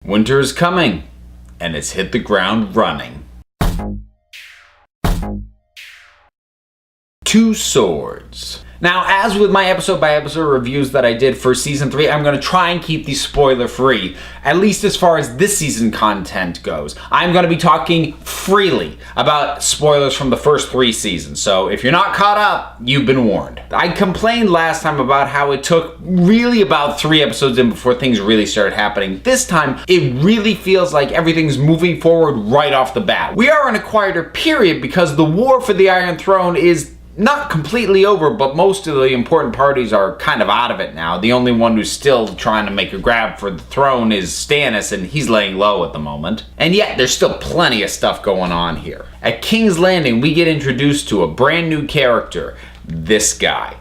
Winter is coming, and it's hit the ground running. Two Swords. Now, as with my episode-by-episode reviews that I did for Season 3, I'm going to try and keep these spoiler-free, at least as far as this season content goes. I'm going to be talking freely about spoilers from the first 3 seasons, so if you're not caught up, you've been warned. I complained last time about how it took really about 3 episodes in before things really started happening. This time, it really feels like everything's moving forward right off the bat. We are in a quieter period because the war for the Iron Throne is not completely over, but most of the important parties are kind of out of it now. The only one who's still trying to make a grab for the throne is Stannis, and he's laying low at the moment. And yet, there's still plenty of stuff going on here. At King's Landing, we get introduced to a brand new character, this guy.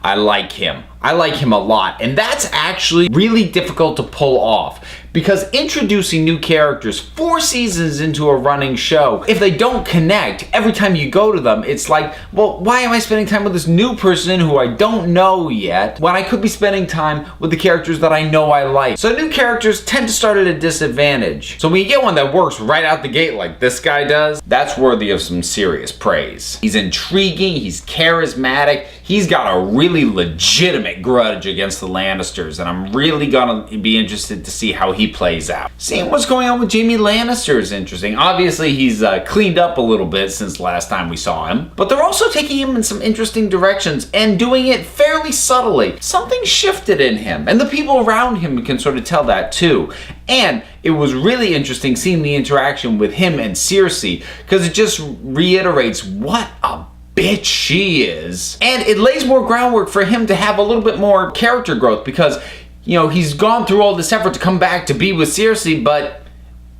I like him. I like him a lot, and that's actually really difficult to pull off because introducing new characters 4 seasons into a running show, if they don't connect, every time you go to them, it's like, well, why am I spending time with this new person who I don't know yet when I could be spending time with the characters that I know I like? So new characters tend to start at a disadvantage. So when you get one that works right out the gate like this guy does, that's worthy of some serious praise. He's intriguing, he's charismatic, he's got a really legitimate grudge against the Lannisters, and I'm really gonna be interested to see how he plays out. Seeing what's going on with Jaime Lannister is interesting. Obviously, he's cleaned up a little bit since last time we saw him, but they're also taking him in some interesting directions and doing it fairly subtly. Something shifted in him, and the people around him can sort of tell that too. And it was really interesting seeing the interaction with him and Cersei, because it just reiterates what a bitch she is. And it lays more groundwork for him to have a little bit more character growth because, you know, he's gone through all this effort to come back to be with Cersei, but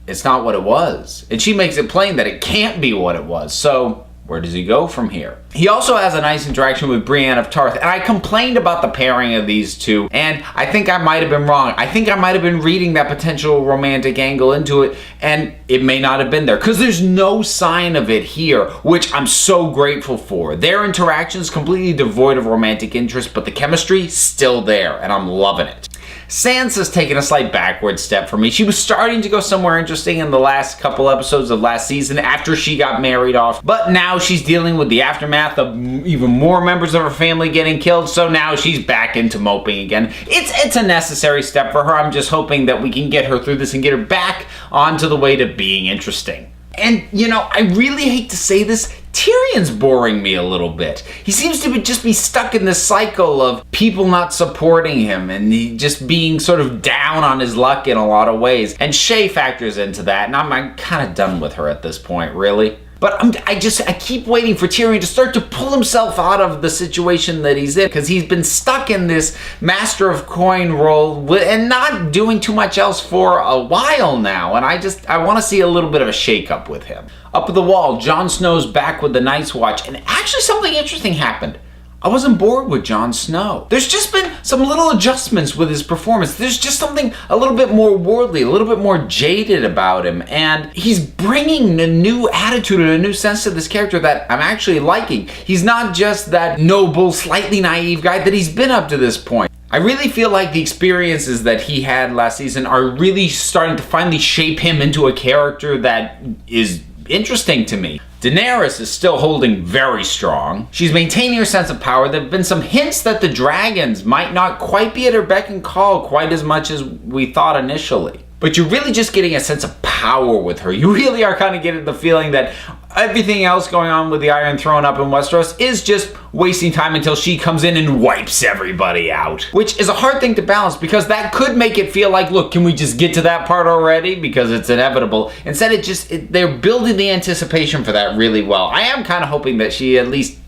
it's not what it was. And she makes it plain that it can't be what it was. So where does he go from here? He also has a nice interaction with Brienne of Tarth, and I complained about the pairing of these two, and I think I might have been wrong. I think I might have been reading that potential romantic angle into it, and it may not have been there, because there's no sign of it here, which I'm so grateful for. Their interactions completely devoid of romantic interest, but the chemistry still there, and I'm loving it. Sansa's taken a slight backward step for me. She was starting to go somewhere interesting in the last couple episodes of last season after she got married off, but now she's dealing with the aftermath of even more members of her family getting killed, so now she's back into moping again. It's a necessary step for her. I'm just hoping that we can get her through this and get her back onto the way to being interesting. And, you know, I really hate to say this, Tyrion's boring me a little bit. He seems to just be stuck in this cycle of people not supporting him and he just being sort of down on his luck in a lot of ways. And Shae factors into that, and I'm kind of done with her at this point, really. But I keep waiting for Tyrion to start to pull himself out of the situation that he's in, because he's been stuck in this Master of Coin role and not doing too much else for a while now. And I want to see a little bit of a shakeup with him. Up at the Wall, Jon Snow's back with the Night's Watch, and actually something interesting happened. I wasn't bored with Jon Snow. There's just been some little adjustments with his performance. There's just something a little bit more worldly, a little bit more jaded about him. And he's bringing a new attitude and a new sense to this character that I'm actually liking. He's not just that noble, slightly naive guy that he's been up to this point. I really feel like the experiences that he had last season are really starting to finally shape him into a character that is interesting to me. Daenerys is still holding very strong. She's maintaining her sense of power. There have been some hints that the dragons might not quite be at her beck and call quite as much as we thought initially. But you're really just getting a sense of power with her. You really are kind of getting the feeling that everything else going on with the Iron Throne up in Westeros is just wasting time until she comes in and wipes everybody out. Which is a hard thing to balance, because that could make it feel like, look, can we just get to that part already? Because it's inevitable. Instead, they're building the anticipation for that really well. I am kind of hoping that she at least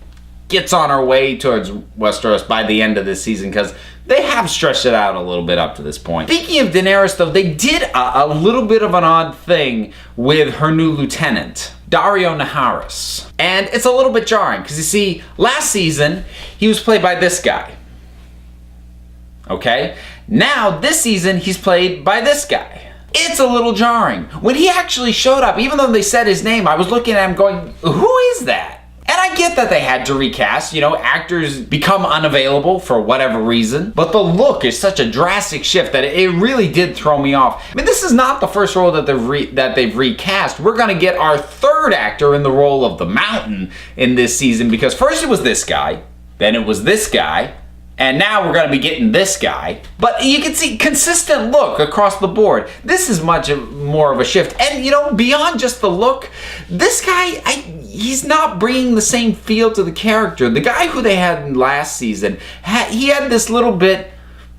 gets on her way towards Westeros by the end of this season, because they have stretched it out a little bit up to this point. Speaking of Daenerys, though, they did a little bit of an odd thing with her new lieutenant, Daario Naharis. And it's a little bit jarring, because you see, last season, he was played by this guy. Okay? Now, this season, he's played by this guy. It's a little jarring. When he actually showed up, even though they said his name, I was looking at him going, who is that? And I get that they had to recast, actors become unavailable for whatever reason, but the look is such a drastic shift that it really did throw me off. I mean, this is not the first role that they've recast. We're gonna get our third actor in the role of the Mountain in this season, because first it was this guy, then it was this guy, and now we're going to be getting this guy. But you can see consistent look across the board. This is much more of a shift. And, beyond just the look, this guy, he's not bringing the same feel to the character. The guy who they had in last season, he had this little bit,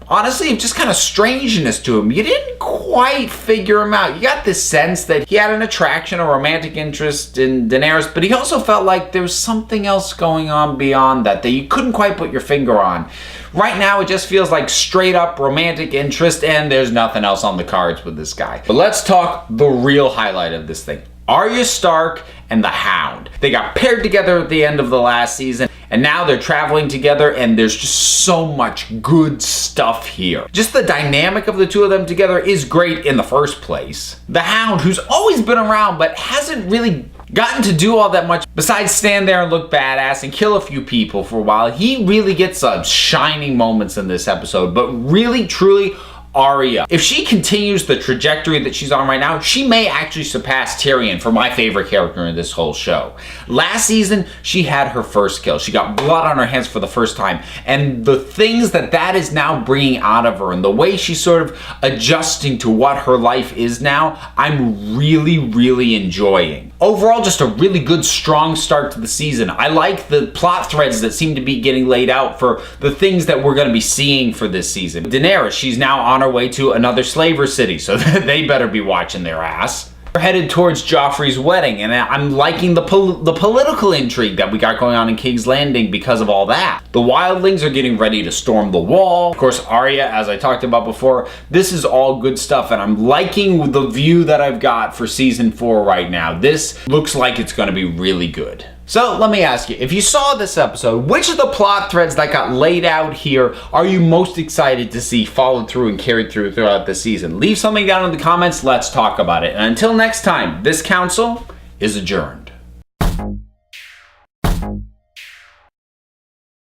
honestly, just kind of strangeness to him. You didn't quite figure him out. You got this sense that he had an attraction, a romantic interest in Daenerys, but he also felt like there was something else going on beyond that you couldn't quite put your finger on. Right now, it just feels like straight up romantic interest, and there's nothing else on the cards with this guy. But let's talk the real highlight of this thing. Arya Stark and the Hound. They got paired together at the end of the last season, and now they're traveling together, and there's just so much good stuff here. Just the dynamic of the two of them together is great in the first place. The Hound, who's always been around but hasn't really gotten to do all that much besides stand there and look badass and kill a few people for a while, he really gets some shining moments in this episode. But really, truly, Arya, if she continues the trajectory that she's on right now, she may actually surpass Tyrion for my favorite character in this whole show. Last season, she had her first kill. She got blood on her hands for the first time. And the things that is now bringing out of her and the way she's sort of adjusting to what her life is now, I'm really, really enjoying. Overall, just a really good, strong start to the season. I like the plot threads that seem to be getting laid out for the things that we're going to be seeing for this season. Daenerys, she's now on her way to another slaver city, so they better be watching their ass. We're headed towards Joffrey's wedding, and I'm liking the political intrigue that we got going on in King's Landing because of all that. The wildlings are getting ready to storm the wall. Of course, Arya, as I talked about before, this is all good stuff, and I'm liking the view that I've got for season 4 right now. This looks like it's going to be really good. So let me ask you, if you saw this episode, which of the plot threads that got laid out here are you most excited to see followed through and carried through throughout the season? Leave something down in the comments, let's talk about it. And until next time, this council is adjourned.